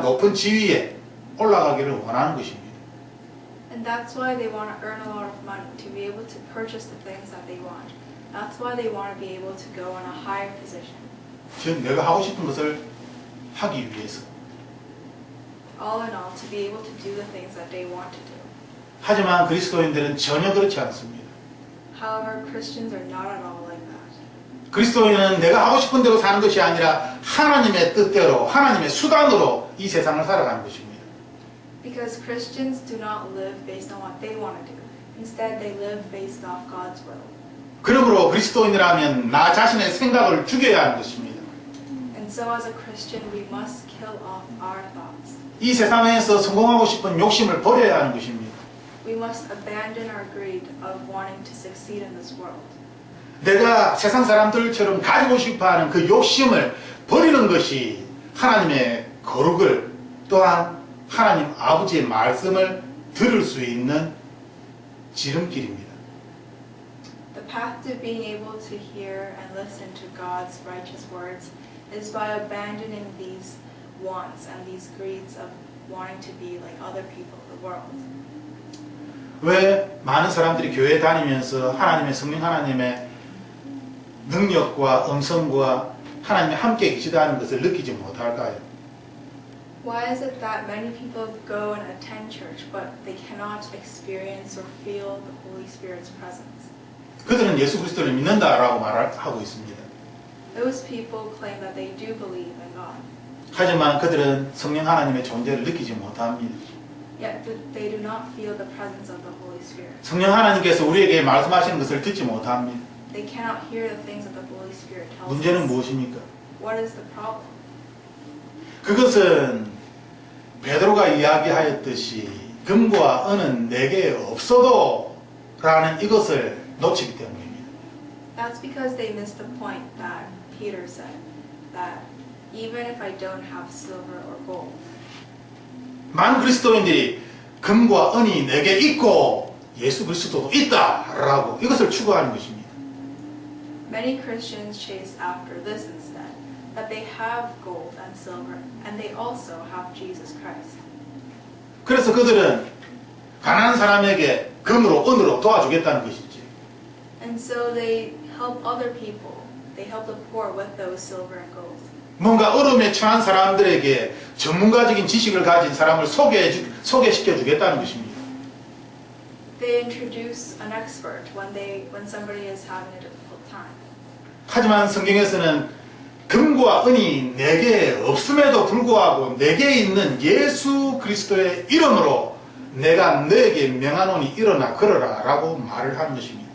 높은 지위에 올라가기를 원하는 것입니다. And that's why they want to earn a lot of money, to be able to purchase the things that they want. That's why they want to be able to go in a higher position. 즉 내가 하고 싶은 것을 하기 위해서. All in all, to be able to do the things that they want to do. 하지만 그리스도인들은 전혀 그렇지 않습니다. However, Christians are not at all like that. 그리스도인은 내가 하고 싶은 대로 사는 것이 아니라 하나님의 뜻대로, 하나님의 수단으로 이 세상을 살아가는 것입니다. Because Christians do not live based on what they want to do. Instead, they live based off God's will. 그러므로 그리스도인이라면 나 자신의 생각을 죽여야 하는 것입니다. And so as a Christian, we must kill off our thoughts. 이 세상에서 성공하고 싶은 욕심을 버려야 하는 것입니다. We must abandon our greed of wanting to succeed in this world. 내가 세상 사람들처럼 가지고 싶어하는 그 욕심을 버리는 것이 하나님의 거룩을 또한 하나님 아버지의 말씀을 들을 수 있는 지름길입니다. The path to being able to hear and listen to God's righteous words is by abandoning these wants and these greeds of wanting to be like other people in the world. 왜 많은 사람들이 교회에 다니면서 하나님의 성령 하나님의 능력과 음성과 하나님이 함께 계시다는 것을 느끼지 못할까요? Why is it that many people go and attend church but they cannot experience or feel the Holy Spirit's presence? 그들은 예수 그리스도를 믿는다라고 말하고 있습니다. Those people claim that they do believe in God. 하지만 그들은 성령 하나님의 존재를 느끼지 못합니다. Yet they do not feel the presence of the Holy Spirit. 성령 하나님께서 우리에게 말씀하시는 것을 듣지 못합니다. They cannot hear the things that the Holy Spirit tells 문제는 us. 무엇입니까? What is the problem? 그것은 베드로가 이야기하였듯이 금과 은은 내게 없어도 라는 이것을 놓치기 때문입니다. That's because they missed the point that Peter said, that even if I don't have silver or gold, 많은 그리스도인들이 금과 은이 내게 있고 예수 그리스도도 있다라고 이것을 추구하는 것입니다. many Christians chase after this instead, that they have gold and silver, and they also have Jesus Christ. 그래서 그들은 가난한 사람에게 금으로 은으로 도와주겠다는 것이지. And so they help other people. They help the poor with those silver and gold. 뭔가 어려움에 처한 사람들에게 전문가적인 지식을 가진 사람을 소개시켜 주겠다는 것입니다. They introduce an expert when somebody is having a difficult time. 하지만 성경에서는 금과 은이 내게 없음에도 불구하고 내게 있는 예수 그리스도의 이름으로 내가 너에게 명하노니 일어나 걸어라 라고 말을 하는 것입니다.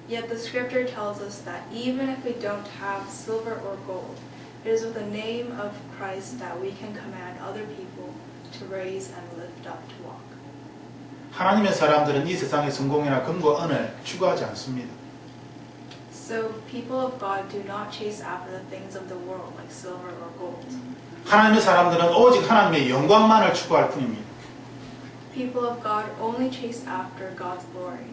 Yet the scripture tells us that even if we don't have silver or gold, it is with the name of Christ that we can command other people to raise and lift up to walk. 하나님의 사람들은 이 세상의 성공이나 금과 은을 추구하지 않습니다. So people of God do not chase after the things of the world like silver or gold. 하나님의 사람들은 오직 하나님의 영광만을 추구할 뿐입니다. People of God only chase after God's glory.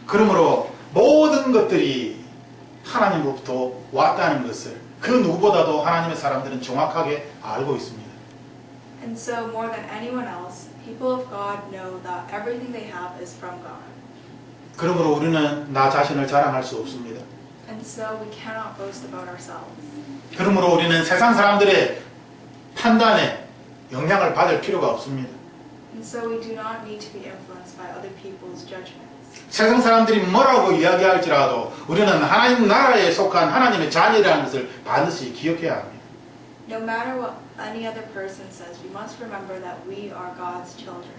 그러므로 모든 것들이 하나님으로부터 왔다는 것을 그 누구보다도 하나님의 사람들은 정확하게 알고 있습니다. And so more than anyone else, people of God know that everything they have is from God. 그러므로 우리는 나 자신을 자랑할 수 없습니다. And so we cannot boast about ourselves. 그러므로 우리는 세상 사람들의 판단에 영향을 받을 필요가 없습니다. And so we do not need to be influenced by other people's judgments. 세상 사람들이 뭐라고 이야기할지라도 우리는 하나님 나라에 속한 하나님의 자녀라는 것을 반드시 기억해야 합니다. No matter what any other person says, we must remember that we are God's children.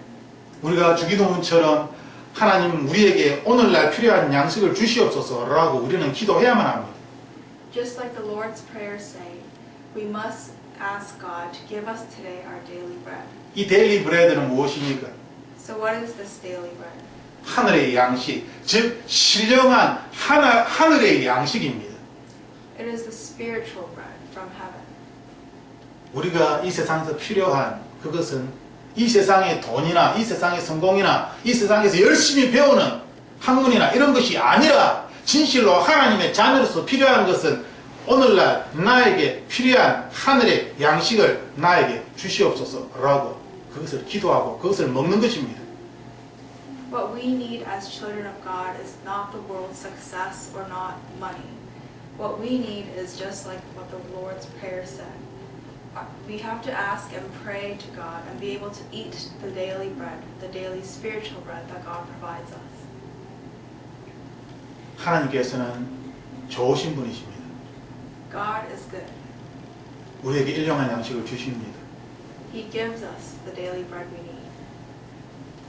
우리가 주기도문처럼 하나님 우리에게 오늘날 필요한 양식을 주시옵소서라고 우리는 기도해야만 합니다. Just like the Lord's prayers say, we must ask God to give us today our daily bread. 이 데일리 브레드는 무엇입니까? So what is this daily bread? 하늘의 양식, 즉 신령한 하늘의 양식입니다. It is the spiritual bread from heaven. 우리가 이 세상에서 필요한 그것은 이 세상의 돈이나 이 세상의 성공이나 이 세상에서 열심히 배우는 학문이나 이런 것이 아니라 진실로 하나님의 자녀로서 필요한 것은 오늘날 나에게 필요한 하늘의 양식을 나에게 주시옵소서라고 그것을 기도하고 그것을 먹는 것입니다. What we need as children of God is not the world's success or not money. What we need is just like what the Lord's Prayer said. We have to ask and pray to God and be able to eat the daily bread, the daily spiritual bread that God provides us. 하나님께서는 좋으신 분이십니다. God is good. 우리에게 일용할 양식을 주십니다. He gives us the daily bread we need.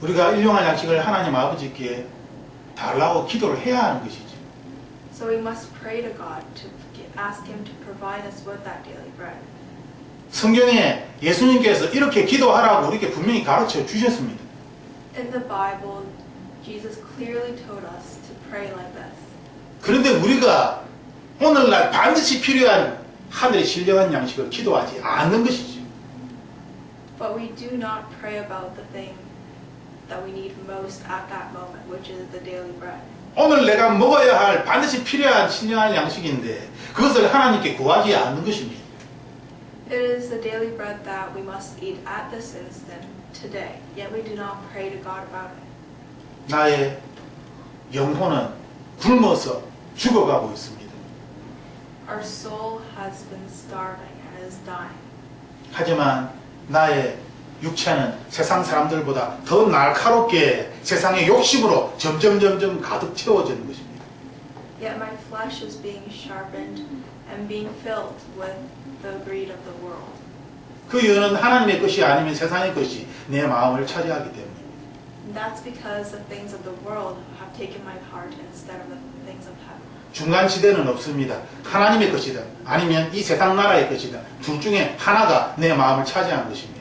우리가 일용할 양식을 하나님 아버지께 달라고 기도를 해야 하는 것이지. So we must pray to God to ask Him to provide us with that daily bread. 성경에 예수님께서 이렇게 기도하라고 우리에게 분명히 가르쳐 주셨습니다. In the Bible, Jesus clearly told us to pray like this. 그런데 우리가 오늘날 반드시 필요한 하늘의 신령한 양식을 기도하지 않는 것이죠. But we do not pray about the thing that we need most at that moment, which is the daily bread. 오늘 내가 먹어야 할 반드시 필요한 신령한 양식인데 그것을 하나님께 구하지 않는 것입니다. It is the daily bread that we must eat at this instant, today, yet we do not pray to God about it. 나의 영혼은 굶어서 죽어가고 있습니다. Our soul has been starving and is dying. 하지만 나의 육체는 세상 사람들보다 더 날카롭게 세상의 욕심으로 점점 가득 채워지는 것입니다. Yet my flesh is being sharpened and being filled with the greed of the world. 그 이유는 하나님의 것이 아니면 세상의 것이 내 마음을 차지하기 때문입니다. And that's because the things of the world have taken my heart instead of the things of heaven. 중간지대는 없습니다. 하나님의 것이든 아니면 이 세상 나라의 것이든 둘 중에 하나가 내 마음을 차지하는 것입니다.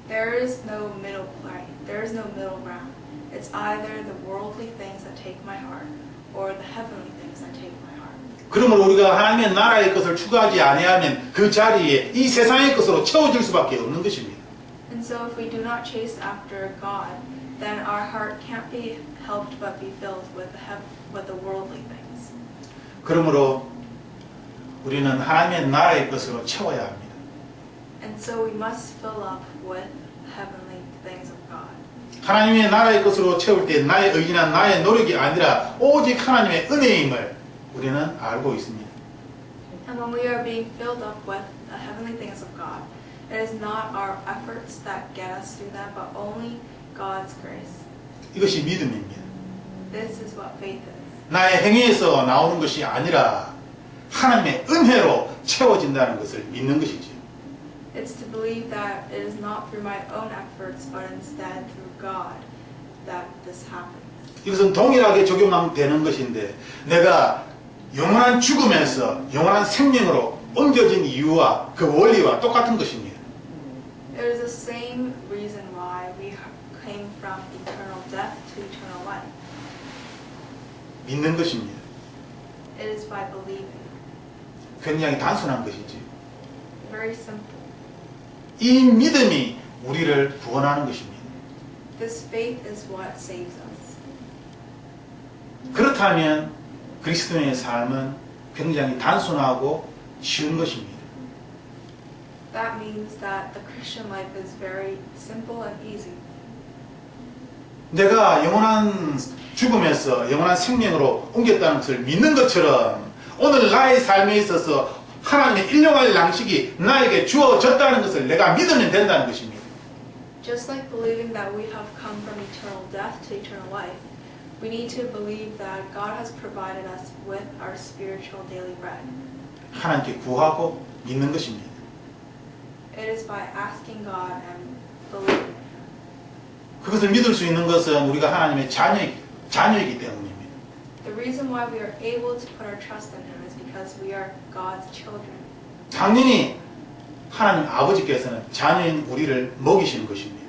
There is no middle play. There is no middle ground. It's either the worldly things that take my heart or the heavenly things that take my heart. 그러므로 우리가 하나님의 나라의 것을 추구하지 아니하면 그 자리에 이 세상의 것으로 채워질 수밖에 없는 것입니다. And so if we do not chase after God, then our heart can't be helped but be filled with the worldly things. 그러므로 우리는 하나님의 나라의 것으로 채워야 합니다. And so we must fill up with heavenly things of God. 하나님의 나라의 것으로 채울 때 나의 의지나 나의 노력이 아니라 오직 하나님의 은혜임을 우리는 알고 있습니다. And when we are being filled up with the heavenly things of God, it is not our efforts that get us through that, but only God's grace. 이것이 믿음입니다. This is what faith is. 나의 행위에서 나오는 것이 아니라 하나님의 은혜로 채워진다는 것을 믿는 것이지요. It's to believe that it is not through my own efforts, but instead through God that this happens. 이것은 동일하게 적용되는 것인데 내가 영원한 죽음에서 영원한 생명으로 옮겨진 이유와 그 원리와 똑같은 것입니다. It is the same reason why we came from eternal death to eternal life. 믿는 것입니다. It is by believing. 굉장히 단순한 것이지. Very simple. 이 믿음이 우리를 구원하는 것입니다. This faith is what saves us. 그렇다면 그리스도인의 삶은 굉장히 단순하고 쉬운 것입니다. That means that the Christian life is very simple and easy. 내가 영원한 죽음에서 영원한 생명으로 옮겼다는 것을 믿는 것처럼 오늘 나의 삶에 있어서 하나님의 일용할 양식이 나에게 주어졌다는 것을 내가 믿으면 된다는 것입니다. Just like believing that we have come from eternal death to eternal life, we need to believe that God has provided us with our spiritual daily bread. 하나님께 구하고 믿는 것입니다. It is by asking God and believing. 그것을 믿을 수 있는 것은 우리가 하나님의 자녀이기 때문입니다. The reason why we are able to put our trust in Him is because we are God's children. 당연히 하나님 아버지께서는 자녀인 우리를 먹이시는 것입니다.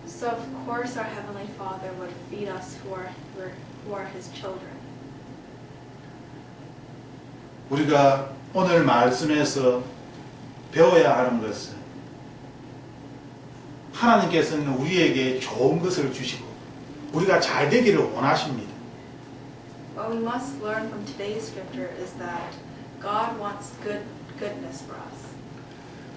So of course our Heavenly Father would feed us who are His children. 우리가 오늘 말씀에서 배워야 하는 것은 하나님께서는 우리에게 좋은 것을 주시고 우리가 잘 되기를 원하십니다. What we must learn from today's scripture is that God wants goodness for us.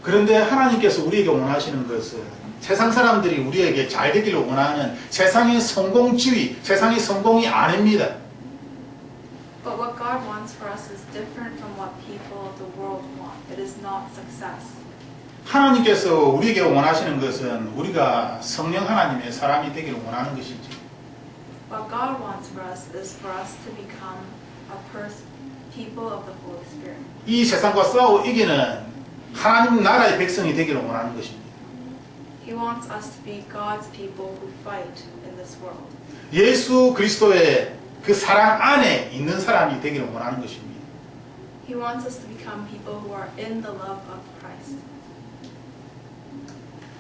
그런데 하나님께서 우리에게 원하시는 것은 세상 사람들이 우리에게 잘 되기를 원하는 세상의 성공주의, 세상의 성공이 아닙니다. But what God wants for us is different from what people of the world want. It is not success. 하나님께서 우리에게 원하시는 것은 우리가 성령 하나님의 사람이 되기를 원하는 것이지. What God wants for us is for us to become people of the Holy Spirit. 이 세상과 싸워 이기는 하나님 나라의 백성이 되기를 원하는 것입니다. He wants us to be God's people who fight in this world. 예수 그리스도의 그 사랑 안에 있는 사람이 되기를 원하는 것입니다. He wants us to become people who are in the love of Christ.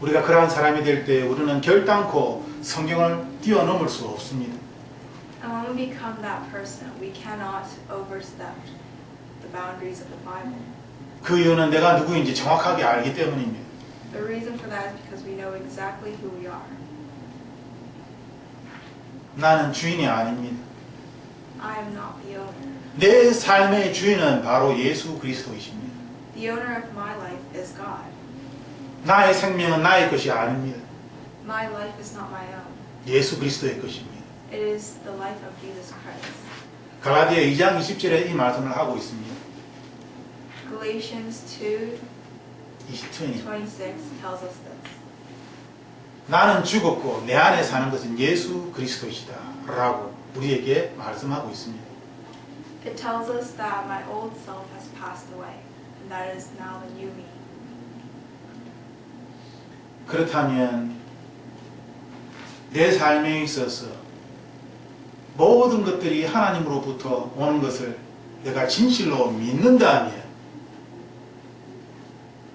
우리가 그러한 사람이 될 때 우리는 결단코 성경을 뛰어넘을 수 없습니다. And when we become that person, we cannot overstep the boundaries of the Bible. 그 이유는 내가 누구인지 정확하게 알기 때문입니다. The reason for that is because we know exactly who we are. 나는 주인이 아닙니다. I am not the owner. 내 삶의 주인은 바로 예수 그리스도이십니다. The owner of my life is God. 나의 생명은 나의 것이 아닙니다. My life is not my own. 예수 그리스도의 것입니다. It is the life of Jesus Christ. 갈라디아 2장 20절에 이 말씀을 하고 있습니다. Galatians 2:26 20절이 tells us this. 나는 죽었고 내 안에 사는 것은 예수 그리스도이시다 라고 우리에게 말씀하고 있습니다. It tells us that my old self has passed away, and that is now the new me. 그렇다면 내 삶에 있어서 모든 것들이 하나님으로부터 오는 것을 내가 진실로 믿는다면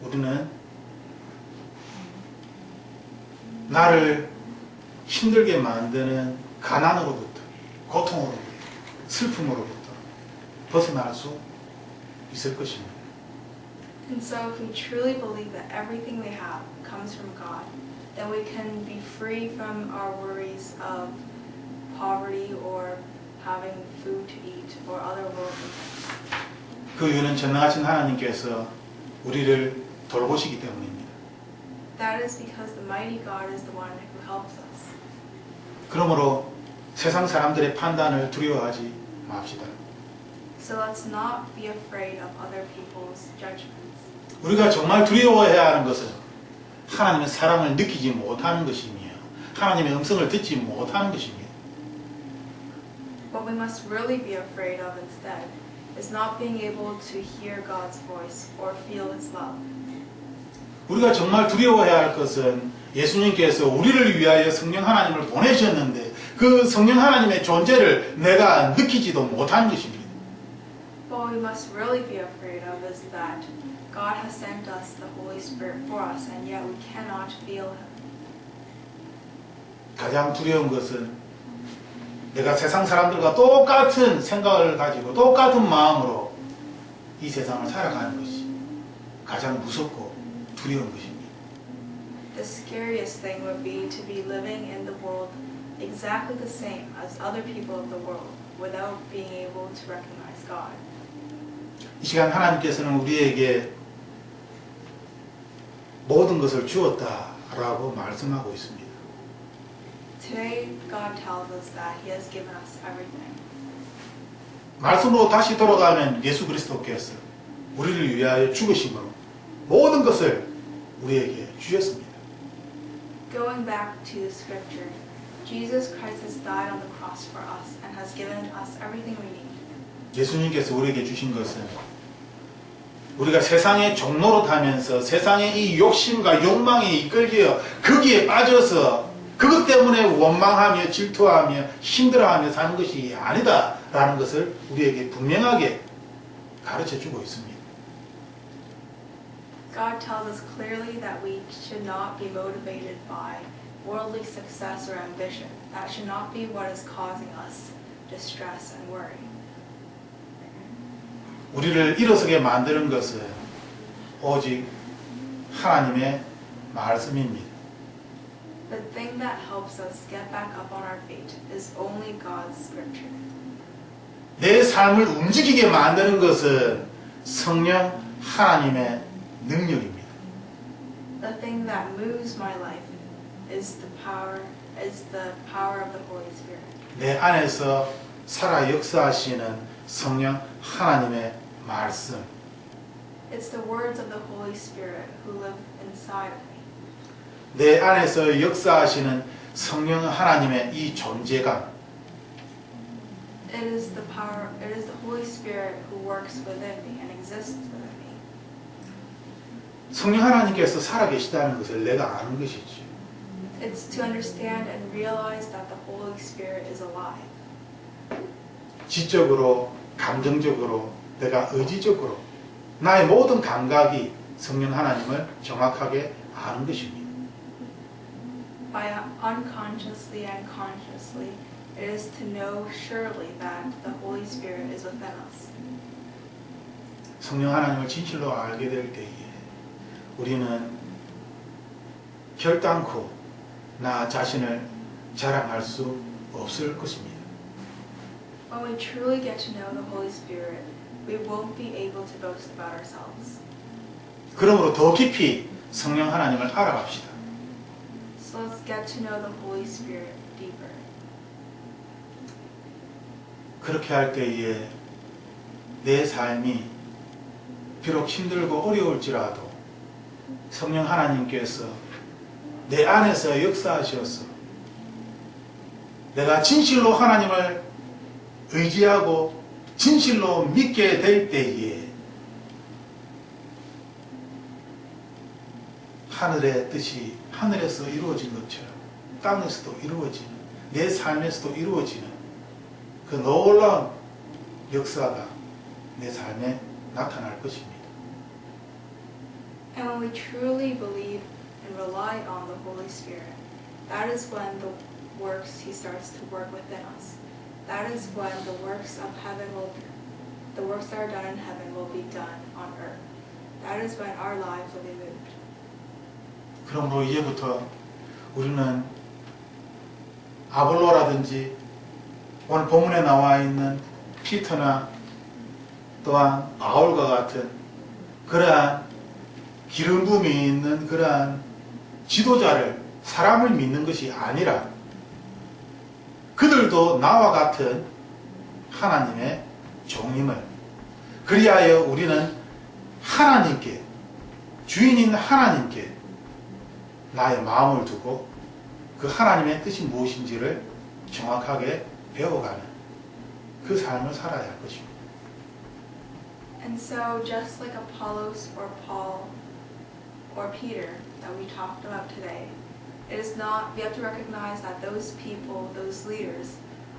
우리는 나를 힘들게 만드는 가난으로부터, 고통으로부터, 슬픔으로부터 벗어날 수 있을 것입니다. And so if we truly believe that everything we have comes from God, then we can be free from our worries of poverty or having food to eat or other worldly things. 그 이유는 전능하신 하나님께서 우리를 돌보시기 때문입니다. That is because the mighty God is the one who helps us. 그러므로 세상 사람들의 판단을 두려워하지 맙시다. So let's not be afraid of other people's judgments. 우리가 정말 두려워해야 하는 것은 하나님의 사랑을 느끼지 못하는 것이며 하나님의 음성을 듣지 못하는 것입니다. What we must really be afraid of instead is not being able to hear God's voice or feel His love. 우리가 정말 두려워해야 할 것은 예수님께서 우리를 위하여 성령 하나님을 보내셨는데 그 성령 하나님의 존재를 내가 느끼지도 못하는 것입니다. What we must really be afraid of is that God has sent us the Holy Spirit for us, and yet we cannot feel Him. 가장 두려운 것은 내가 세상 사람들과 똑같은 생각을 가지고 똑같은 마음으로 이 세상을 살아가는 것이 가장 무섭고 두려운 것입니다. The scariest thing would be to be living in the world exactly the same as other people of the world without being able to recognize God. 이 시간 하나님께서는 우리에게 모든 것을 주었다라고 말씀하고 있습니다. Today, God tells us that He has given us everything. 말씀으로 다시 돌아가면 예수 그리스도께서 우리를 위하여 죽으심으로 모든 것을 우리에게 주셨습니다. Going back to the scripture, Jesus Christ has died on the cross for us and has given us everything we need. 예수님께서 우리에게 주신 것은 우리가 세상의 종로로 타면서 세상의 이 욕심과 욕망에 이끌려 거기에 빠져서 그것 때문에 원망하며 질투하며 힘들어하며 사는 것이 아니다라는 것을 우리에게 분명하게 가르쳐주고 있습니다. God tells us clearly that we should not be motivated by worldly success or ambition. That should not be what is causing us distress and worry. 우리를 일어서게 만드는 것은 오직 하나님의 말씀입니다. The thing that helps us get back up on our feet is only God's scripture. 내 삶을 움직이게 만드는 것은 성령 하나님의 능력입니다. The thing that moves my life is the power of the Holy Spirit. 내 안에서 살아 역사하시는 성령 하나님의 말씀. It's the words of the Holy Spirit who live inside of me. 내 안에서 역사하시는 성령 하나님의 이 존재감. It is the Holy Spirit who works within me and exists within me. 성령 하나님께서 살아계시다는 것을 내가 아는 것이지. It's to understand and realize that the Holy Spirit is alive. 지적으로, 감정적으로, 내가 의지적으로 나의 모든 감각이 성령 하나님을 정확하게 아는 것입니다. By unconsciously and consciously, it is to know surely that the Holy Spirit is within us. 성령 하나님을 진실로 알게 될 때에 우리는 결단코 나 자신을 자랑할 수 없을 것입니다. When we truly get to know the Holy Spirit, we won't be able to boast about ourselves. 그러므로 더 깊이 성령 하나님을 알아갑시다. So let's get to know the Holy Spirit deeper. 그렇게 할 때에 내 삶이 비록 힘들고 어려울지라도 성령 하나님께서 내 안에서 역사하셔서 내가 진실로 하나님을 의지하고 진실로 믿게 될 때에 하늘의 뜻이 하늘에서 이루어진 것처럼 땅에서도 이루어지는, 내 삶에서도 이루어지는 그 놀라운 역사가 내 삶에 나타날 것입니다. And when we truly believe and rely on the Holy Spirit, that is when the works He starts to work within us. That is when the works that are done in heaven will be done on earth. That is when our lives will be moved. 그러므로 이제부터 우리는 아볼로라든지 오늘 본문에 나와 있는 피터나 또한 바울과 같은 그러한 기름 부음이 있는 그러한 지도자를, 사람을 믿는 것이 아니라 그들도 나와 같은 하나님의 종임을, 그리하여 우리는 하나님께, 주인인 하나님께 나의 마음을 두고 그 하나님의 뜻이 무엇인지를 정확하게 배워가는 그 삶을 살아야 할 것입니다. And so, just like Apollos or Paul or Peter that we talked about today, we have to recognize that those people, those leaders,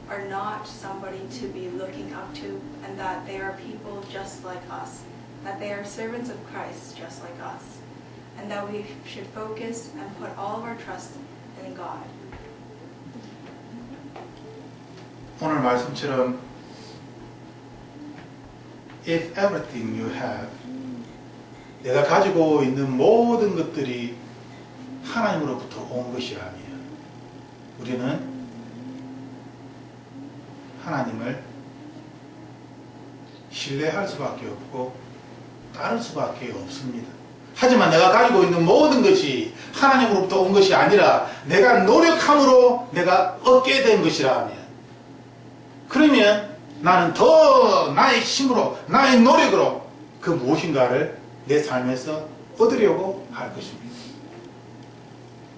are not somebody to be looking up to, and that they are people just like us, that they are servants of Christ just like us, and that we should focus and put all of our trust in God. 오늘 말씀처럼 If everything you have, 내가 가지고 있는 모든 것들이 하나님으로부터 온 것이라면 우리는 하나님을 신뢰할 수밖에 없고 따를 수밖에 없습니다. 하지만 내가 가지고 있는 모든 것이 하나님으로부터 온 것이 아니라 내가 노력함으로 내가 얻게 된 것이라면, 그러면 나는 더 나의 힘으로, 나의 노력으로 그 무엇인가를 내 삶에서 얻으려고 할 것입니다.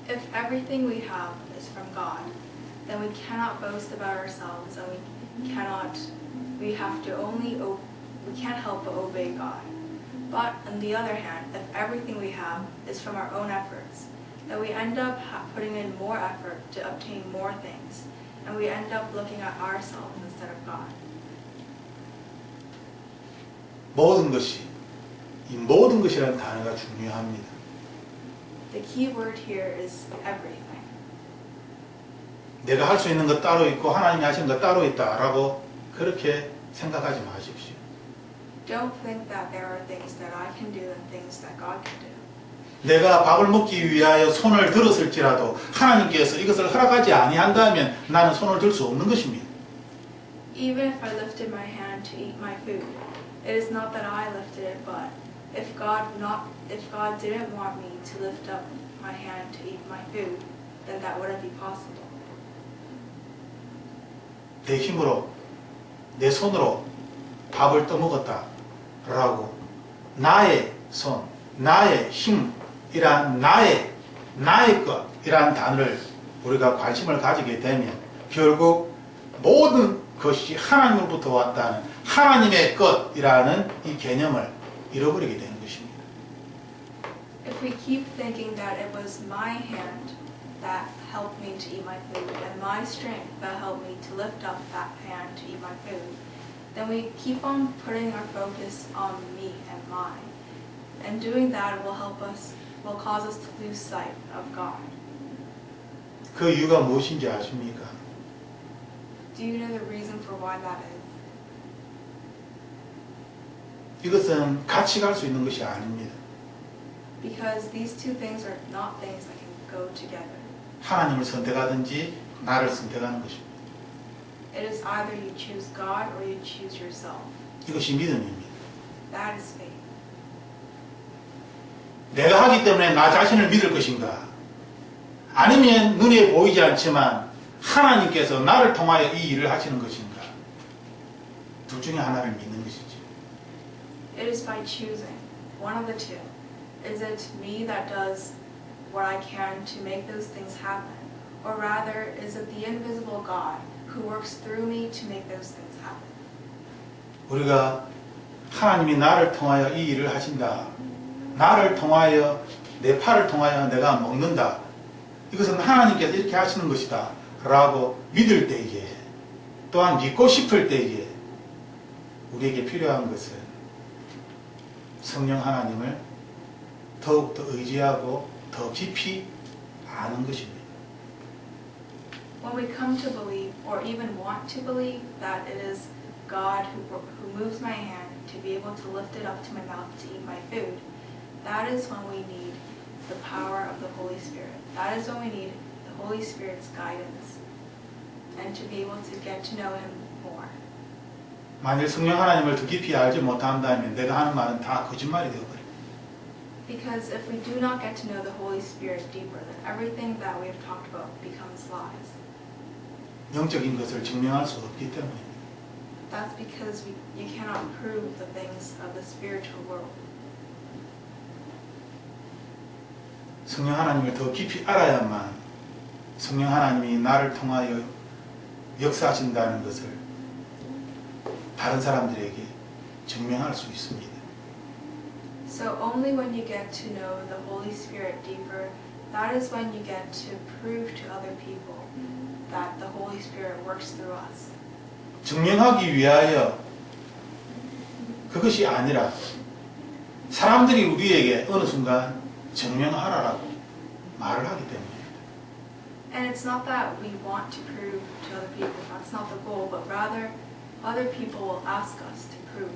If everything we have is from God, then we cannot boast about ourselves, and we can't help but obey God. But on the other hand, if everything we have is from our own efforts, then we end up putting in more effort to obtain more things, and we end up looking at ourselves instead of God. 모든 것이, 이 모든 것이라는 단어가 중요합니다. The key word here is everything. 내가 할 수 있는 것 따로 있고 하나님이 하시는 것 따로 있다라고 그렇게 생각하지 마십시오. Don't think that there are things that I can do and things that God can do. 내가 밥을 먹기 위하여 손을 들었을지라도 하나님께서 이것을 허락하지 아니한다면 나는 손을 들 수 없는 것입니다. Even if I lifted my hand to eat my food, It is not that I lifted it, but if God didn't want me to lift up my hand to eat my food, then that wouldn't be possible. 내 힘으로, 내 손으로 밥을 떠먹었다 라고 나의 손, 나의 힘이란 나의 것이란 단어를 우리가 관심을 가지게 되면 결국 모든 것이 하나님으로부터 왔다는 하나님의 것이라는 이 개념을 잃어버리게 되는 것입니다. If we keep thinking that it was my hand that helped me to eat my food and my strength that helped me to lift up that hand to eat my food, then we keep on putting our focus on me and mine. And doing that will cause us to lose sight of God. 그 이유가 무엇인지 아십니까? Do you know the reason for why that is? 이것은 같이 갈 수 있는 것이 아닙니다. Because these two things are not things that can go together. 하나님을 선택하든지 나를 선택하는 것입니다. It is either you choose God or you choose yourself. 이것이 믿음입니다. That is faith. 내가 하기 때문에 나 자신을 믿을 것인가? 아니면 눈에 보이지 않지만 하나님께서 나를 통하여 이 일을 하시는 것인가? 둘 중에 하나를 믿는 것이지. It is by choosing one of the two. Is it me that does what I can to make those things happen? Or rather, is it the invisible God who works through me to make those things happen? 우리가 하나님이 나를 통하여 이 일을 하신다. 나를 통하여 내 팔을 통하여 내가 먹는다. 이것은 하나님께서 이렇게 하시는 것이다. 라고 믿을 때에 또한 믿고 싶을 때에 우리에게 필요한 것은 성령 하나님을 더욱더 의지하고 더 깊이 아는 것입니다. When we come to believe or even want to believe that it is God who moves my hand to be able to lift it up to my mouth to eat my food, that is when we need the power of the Holy Spirit. That is when we need the Holy Spirit's guidance and to be able to get to know Him more. 만일 성령 하나님을 더 깊이 알지 못한다면 내가 하는 말은 다 거짓말이 되어버립니다. Because if we do not get to know the Holy Spirit deeper, then everything that we have talked about becomes lies. 영적인 것을 증명할 수 없기 때문입니다. That's because you cannot prove the things of the spiritual world. 성령 하나님을 더 깊이 알아야만 성령 하나님이 나를 통하여 역사하신다는 것을 다른 사람들에게 증명할 수 있습니다. So only when you get to know the Holy Spirit deeper, that is when you get to prove to other people that the Holy Spirit works through us. 증명하기 위하여 그것이 아니라 사람들이 우리에게 어느 순간 증명하라라고 말을 하기 때문입니다. And it's not that we want to prove to other people, that's not the goal, but rather other people will ask us to prove.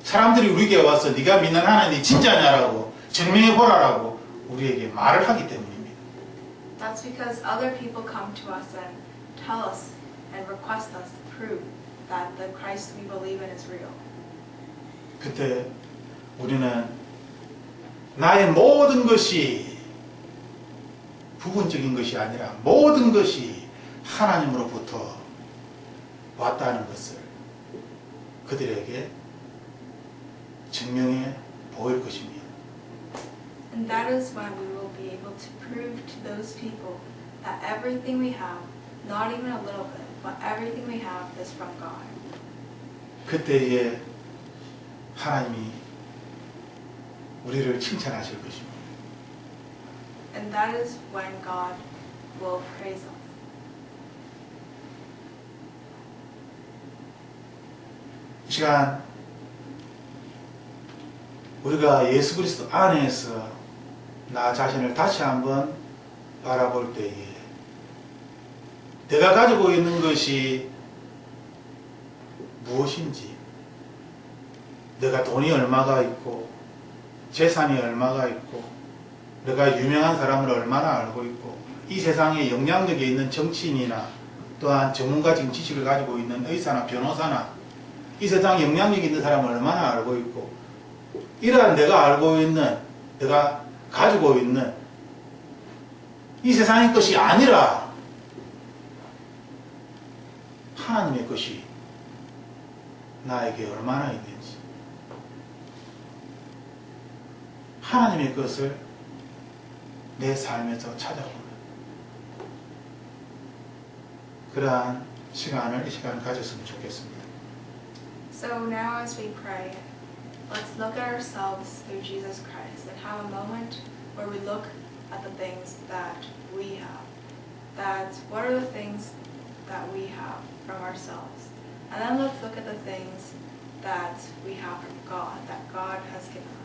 사람들이 우리에게 와서 네가 믿는 하나님이 진짜냐라고 증명해보라라고 우리에게 말을 하기 때문입니다. That's because other people come to us and tell us and request us to prove that the Christ we believe in is real. 그때 우리는 나의 모든 것이 부분적인 것이 아니라 모든 것이 하나님으로부터 왔다는 것을 그들에게 증명해 보일 것입니다. And that is when we will be able to prove to those people that everything we have, not even a little bit, but everything we have is from God. 그때에 하나님이 우리를 칭찬하실 것입니다. And that is when God will praise us. 이 시간 우리가 예수 그리스도 안에서 나 자신을 다시 한번 바라볼 때에 내가 가지고 있는 것이 무엇인지, 내가 돈이 얼마가 있고 재산이 얼마가 있고 내가 유명한 사람을 얼마나 알고 있고 이 세상에 영향력이 있는 정치인이나 또한 전문가적인 지식을 가지고 있는 의사나 변호사나 이 세상 영향력 있는 사람을 얼마나 알고 있고, 이러한 내가 알고 있는, 내가 가지고 있는 이 세상의 것이 아니라 하나님의 것이 나에게 얼마나 있는지, 하나님의 것을 내 삶에서 찾아보는 그러한 시간을 이 시간 가졌으면 좋겠습니다. So now as we pray, let's look at ourselves through Jesus Christ and have a moment where we look at the things that we have. That what are the things that we have from ourselves? And then let's look at the things that we have from God, that God has given us.